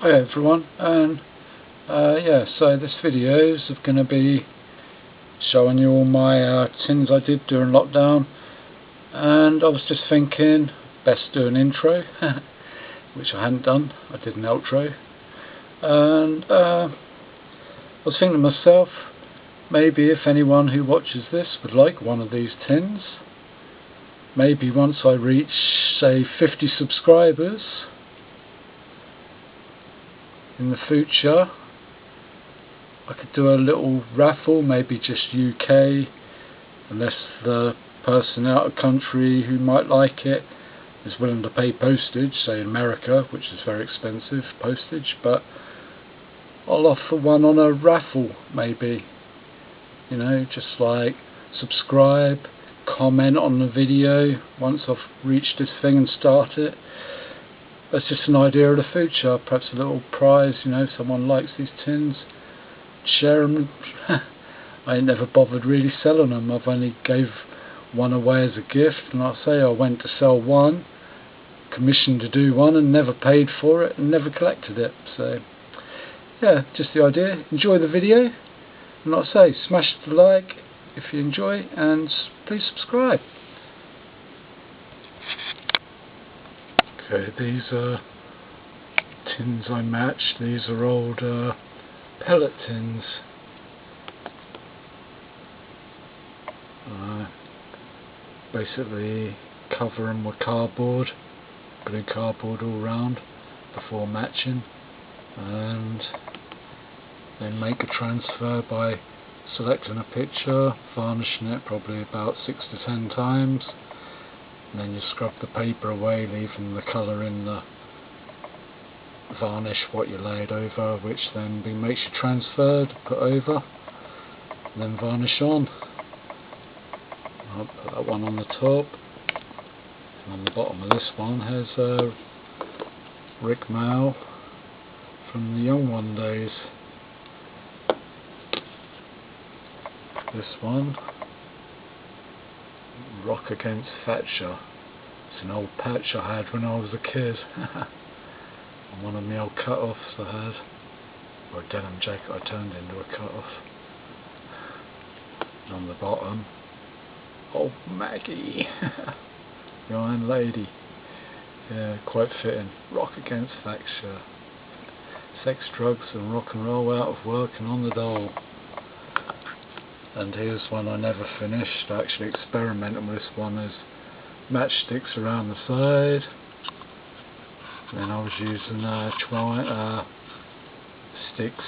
Hi everyone, and yeah, so this video is going to be showing you all my tins I did during lockdown, and I was just thinking best do an intro which I hadn't done. I did an outro, and I was thinking to myself, maybe if anyone who watches this would like one of these tins, maybe once I reach say 50 subscribers in the future, I could do a little raffle, maybe just UK, unless the person out of country who might like it is willing to pay postage, say in America, which is very expensive postage, but I'll offer one on a raffle, maybe, you know, just like subscribe, comment on the video once I've reached this thing and start it. That's just an idea of the future, perhaps a little prize, you know, if someone likes these tins, share them. I ain't never bothered really selling them. I've only gave one away as a gift, and like I say, I went to sell one, commissioned to do one, and never paid for it and never collected it. So yeah, just the idea. Enjoy the video, and like I say, smash the like if you enjoy, and please subscribe. Okay, these are tins I matched. These are old pellet tins. Basically cover them with cardboard, glue cardboard all round before matching, and then make a transfer by selecting a picture, varnishing it probably about 6 to 10 times, and then you scrub the paper away, leaving the colour in the varnish what you laid over, which then makes you transferred, put over, and then varnish on. I'll put that one on the top, and on the bottom of this one has a Rick Mail from the Young One days. This one, Rock Against Thatcher. It's an old patch I had when I was a kid. On one of my old cut-offs I had, or a denim jacket I turned into a cut-off. And on the bottom, Old Maggie, the Iron Lady. Yeah, quite fitting. Rock Against Thatcher. Sex, drugs and rock and roll, out of work and on the dole. And here's one I never finished, actually experimenting with this one, as matchsticks around the side. And then I was using sticks,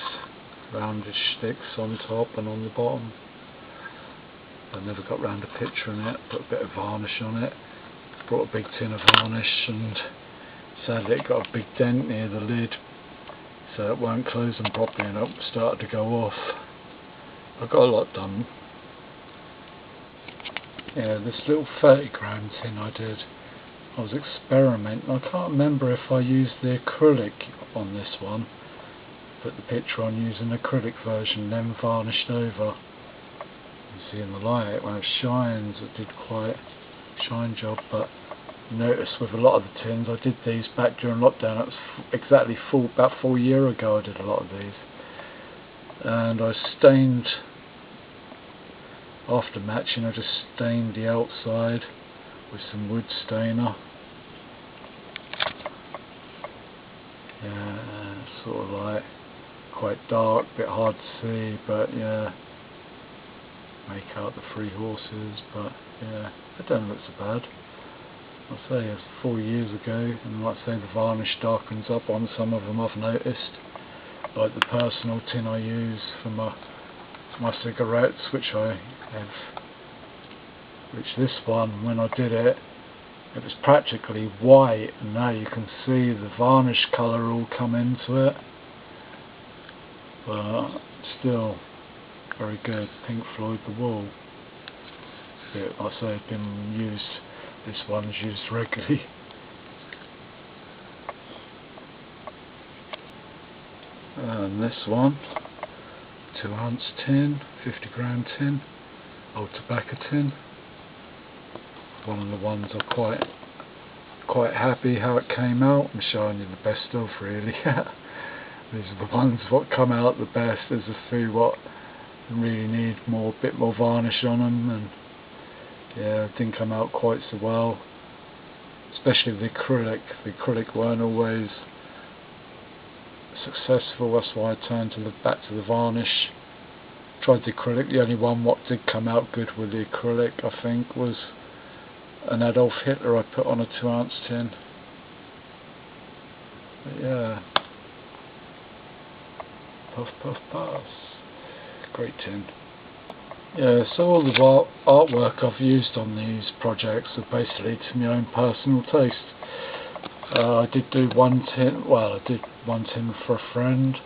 rounded sticks on top and on the bottom. I never got round to picturing it, put a bit of varnish on it, brought a big tin of varnish, and sadly it got a big dent near the lid, so it weren't closing properly and it started to go off. I got a lot done. Yeah, this little 30-gram tin I did, I was experimenting. I can't remember if I used the acrylic on this one, put the picture on using the acrylic version, then varnished over. You see in the light when it shines, it did quite a shine job, but you notice with a lot of the tins, I did these back during lockdown. It was exactly about 4 years ago I did a lot of these, and I stained, after matching I just stained the outside with some wood stainer. Yeah, sort of like quite dark, bit hard to see, but yeah, make out the 3 horses, but yeah, it don't look so bad. I'll say it's 4 years ago, and like I say, the varnish darkens up on some of them I've noticed, like the personal tin I use for my cigarettes, which I have, which this one, when I did it, it was practically white, and now you can see the varnish colour all come into it, but still very good. Pink Floyd The Wall. Like I say, it's been used, this one's used regularly. And this one, 2-ounce tin, 50-gram tin, old tobacco tin. One of the ones I quite happy how it came out. I'm showing you the best of, really. These are the ones what come out the best. There's a few what really need bit more varnish on them, and yeah, it didn't come out quite so well, especially the acrylic. The acrylic weren't always successful. That's why I turned back to the varnish. Tried the acrylic. The only one what did come out good with the acrylic, I think, was an Adolf Hitler I put on a 2-ounce tin. But yeah, puff puff pass. Great tin. Yeah, so all the artwork I've used on these projects are basically to my own personal taste. I did do one tin, well, I did one tin for a friend,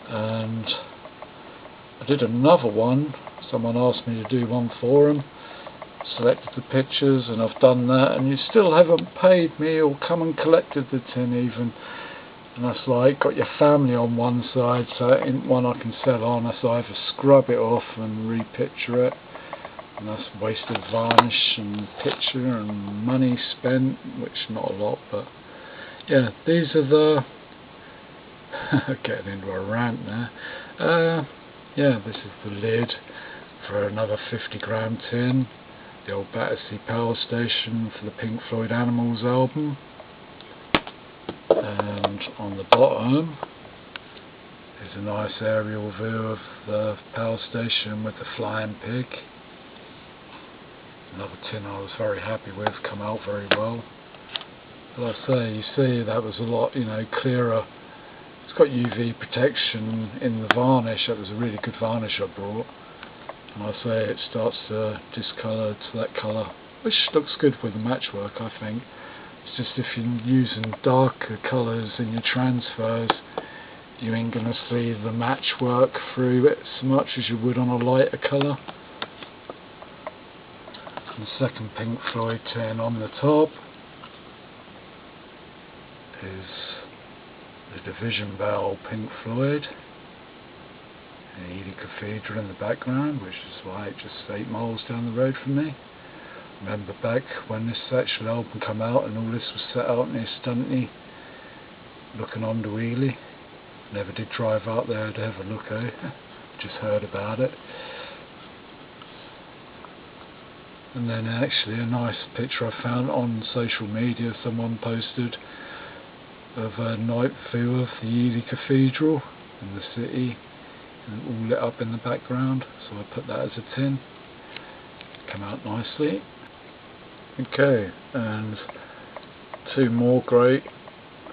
and I did another one. Someone asked me to do one for him, selected the pictures, and I've done that, and you still haven't paid me or come and collected the tin even. And that's like, got your family on one side, so it ain't one I can sell on. So I either scrub it off and repicture it, and that's wasted varnish and picture and money spent, which not a lot, but yeah, these are the getting into a rant there. Yeah, this is the lid for another 50-gram tin, the old Baccy power station for the Pink Floyd Animals album. And on the bottom is a nice aerial view of the power station with the flying pig. Another tin I was very happy with, come out very well. But I say, you see that was a lot, clearer. It's got UV protection in the varnish. That was a really good varnish I brought. And I say it starts to discolour to that colour, which looks good with the matchwork, I think. It's just if you're using darker colours in your transfers, you ain't going to see the match work through it so much as you would on a lighter colour. And the second Pink Floyd tin on the top is the Division Bell Pink Floyd, the Ely Cathedral in the background, which is like just 8 miles down the road from me. Remember back when this actual album came out and all this was set out near Stuntney, looking on to Ely. Never did drive out there to have a look, just heard about it. And then actually a nice picture I found on social media, someone posted, of a night view of the Ely Cathedral in the city, and all lit up in the background, so I put that as a tin. Came out nicely. Okay, and 2 more great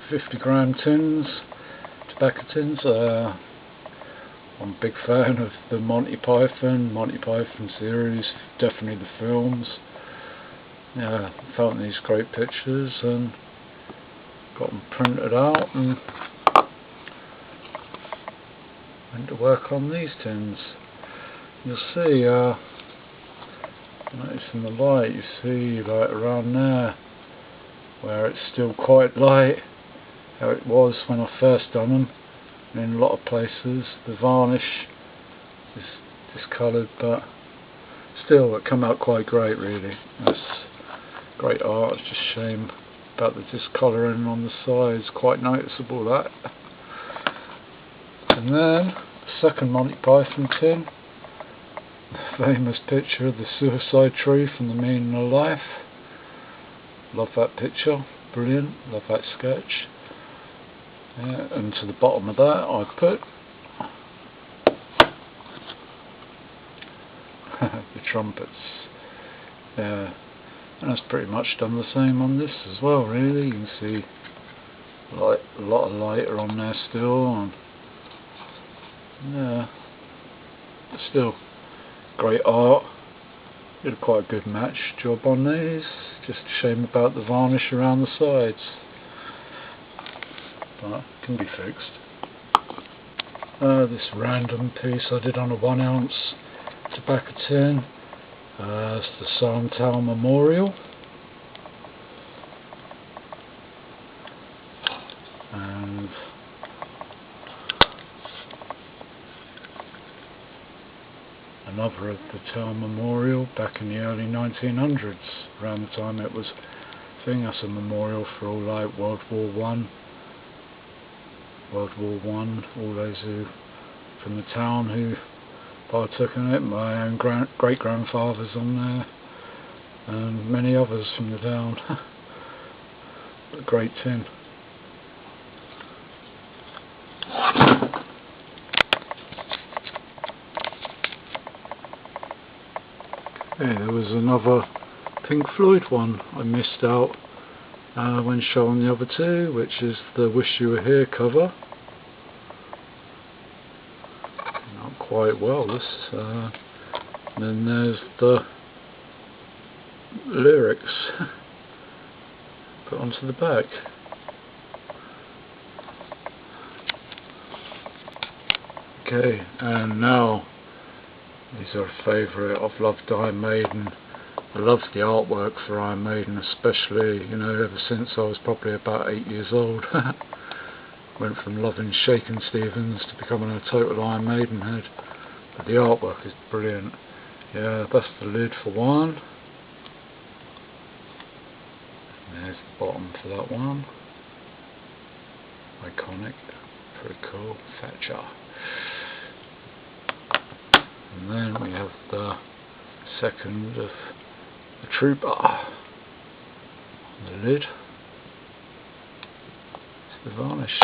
50-gram tins, tobacco tins. I'm a big fan of the Monty Python series, definitely the films. Yeah, found these great pictures and got them printed out and went to work on these tins. You'll see, notice in the light, you see like around there where it's still quite light, how it was when I first done them. And in a lot of places the varnish is discoloured, but still it come out quite great really. That's great art. It's just a shame about the discolouring on the sides, quite noticeable that. And then the second Monty Python tin, the famous picture of the suicide tree from The Meaning of Life. Love that picture, brilliant, love that sketch. Yeah, and to the bottom of that I put the trumpets. Yeah, and that's pretty much done the same on this as well really. You can see a lot of lighter on there still, and yeah, but still great art. Did quite a good match job on these, just a shame about the varnish around the sides, but can be fixed. This random piece I did on a 1 ounce tobacco tin. It's the Santal Memorial, and another of the Town Memorial back in the early 1900s, around the time it was thing. That's a memorial for all like World War One, all those who from the town who partook in it. My own great grandfather's on there, and many others from the town. A great tin. Yeah, there was another Pink Floyd one I missed out when showing the other two, which is the Wish You Were Here cover. Not quite well, this. And then there's the lyrics put onto the back. Okay, and now these are a favourite. I've loved Iron Maiden. I love the artwork for Iron Maiden, especially, you know, ever since I was probably about 8 years old. Went from loving Shakin' Stevens to becoming a total Iron Maiden head. But the artwork is brilliant. Yeah, that's the lid for one. And there's the bottom for that one. Iconic. Pretty cool. Thatcher. And then we have the second of the Trooper on the lid. It's the varnish.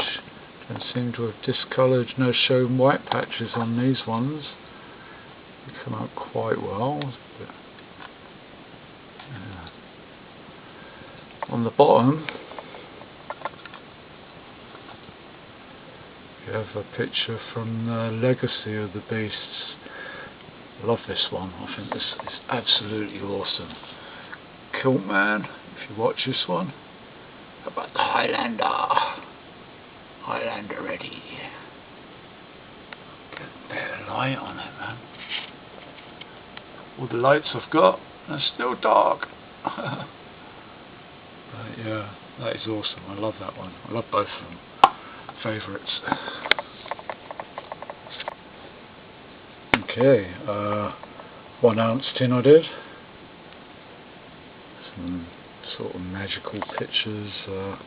Don't seem to have discoloured, no shown white patches on these ones. They come out quite well. Yeah. On the bottom you have a picture from the Legacy of the Beasts. I love this one. I think this is absolutely awesome. Kilt Man, if you watch this one. How about the Highlander? Highlander ready. Get a bit of light on it, man. All the lights I've got are still dark. But yeah, that is awesome. I love that one. I love both of them. Favourites. Okay, 1 ounce tin I did. Some sort of magical pictures. If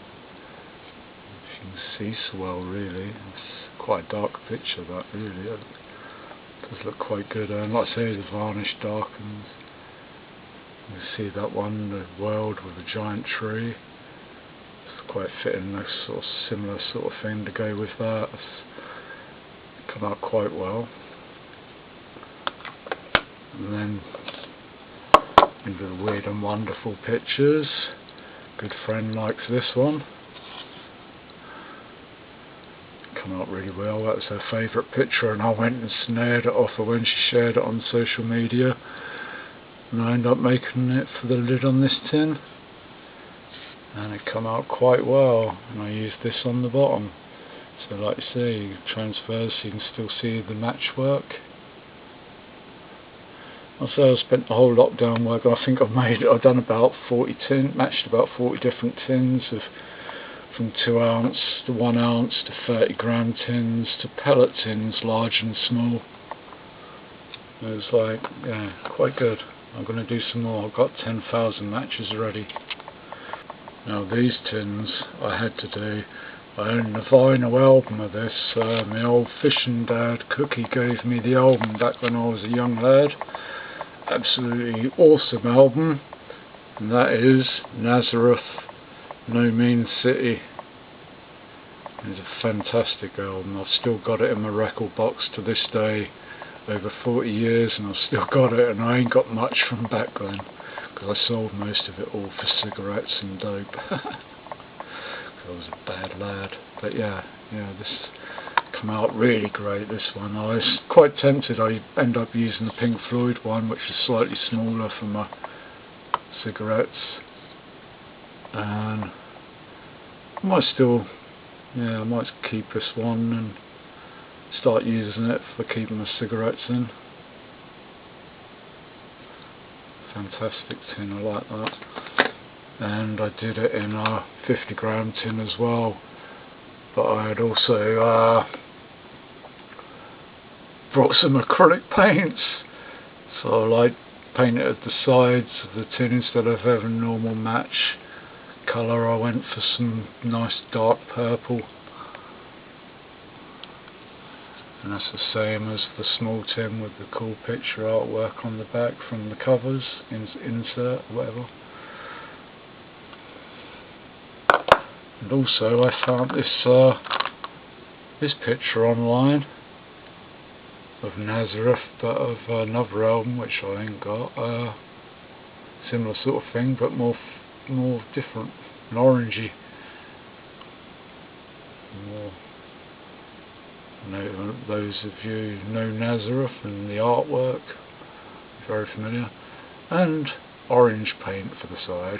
you can see so well, really. It's quite a dark picture, that really. It does look quite good. And like I say, the varnish darkens. You see that one, the world with a giant tree. It's quite fitting, a sort of similar sort of thing to go with that. It's come out quite well. And then into the weird and wonderful pictures. Good friend likes this one. Come out really well. That was her favourite picture, and I went and snared it off her when she shared it on social media. And I ended up making it for the lid on this tin. And it come out quite well. And I used this on the bottom. So like you see, it transfers so you can still see the matchwork. Also, I spent the whole lockdown working. I think I've done about 40 tins, matched about 40 different tins of from 2 ounce to 1 ounce to 30 gram tins to pellet tins, large and small. It was like, yeah, quite good. I'm going to do some more. I've got 10,000 matches already. Now these tins I had to do. I own the vinyl album of this. My old fishing dad Cookie gave me the album back when I was a young lad. Absolutely awesome album, and that is Nazareth, No Mean City. It's a fantastic album. I've still got it in my record box to this day, over 40 years, and I've still got it, and I ain't got much from back then because I sold most of it all for cigarettes and dope. I was a bad lad. But yeah, this come out really great, this one. I was quite tempted. I end up using the Pink Floyd one, which is slightly smaller for my cigarettes, and I might still, I might keep this one and start using it for keeping my cigarettes in. Fantastic tin, I like that. And I did it in a 50 gram tin as well, but I had also brought some acrylic paints, so I painted the sides of the tin instead of having normal match colour, I went for some nice dark purple, and that's the same as the small tin with the cool picture artwork on the back from the covers, insert, whatever. And also I found this picture online of Nazareth, but of another album which I ain't got, similar sort of thing but more different and orangey. More, those of you who know Nazareth and the artwork, very familiar, and orange paint for the side.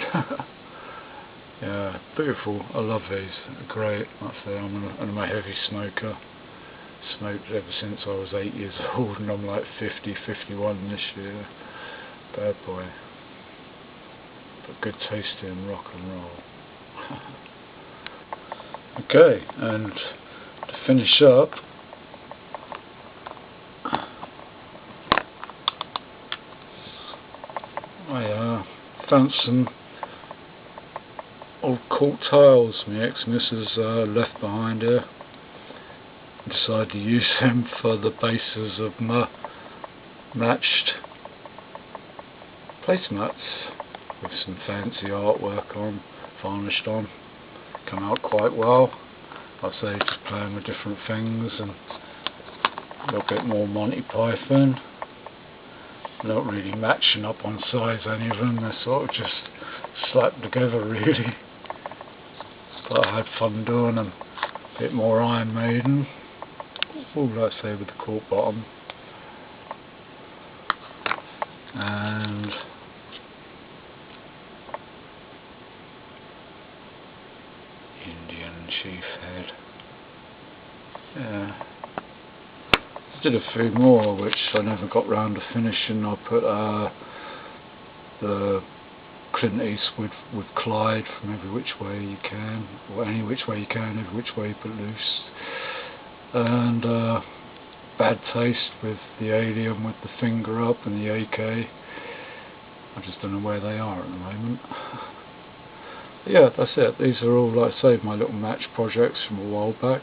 Yeah, beautiful. I love these. They're great. Like I say, I'm a heavy smoker. Smoked ever since I was 8 years old, and I'm like 51 this year. Bad boy. But good tasting rock and roll. Okay, and to finish up, I found some old cork tiles my ex-miss has left behind here. I decided to use them for the bases of my matched placemats with some fancy artwork on, varnished on. Come out quite well. Like I say, just playing with different things and a little bit more Monty Python. Not really matching up on size, any of them. They're sort of just slapped together really. But I had fun doing them. A bit more Iron Maiden. All like I say with the cork bottom. And Indian chief head. Yeah. I did a few more which I never got round to finishing. I put the Clint Eastwood with Clyde from Every Which Way You Can, or Any Which Way You Can, Every Which Way But Loose, and Bad Taste with the alien with the finger up and the AK. I just don't know where they are at the moment. But yeah, that's it. These are all, like I say, my little match projects from a while back.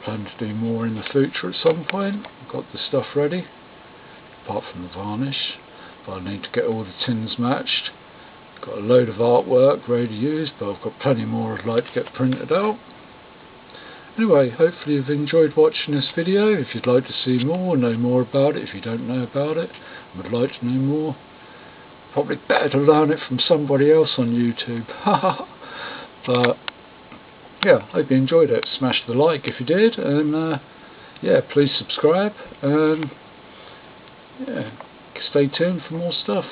Plan to do more in the future at some point. I've got the stuff ready, apart from the varnish, but I need to get all the tins matched. Got a load of artwork ready to use, but I've got plenty more I'd like to get printed out. Anyway, hopefully you've enjoyed watching this video. If you'd like to see more, know more about it, if you don't know about it and would like to know more, probably better to learn it from somebody else on YouTube. But yeah, hope you enjoyed it. Smash the like if you did, and yeah, please subscribe, and yeah, stay tuned for more stuff.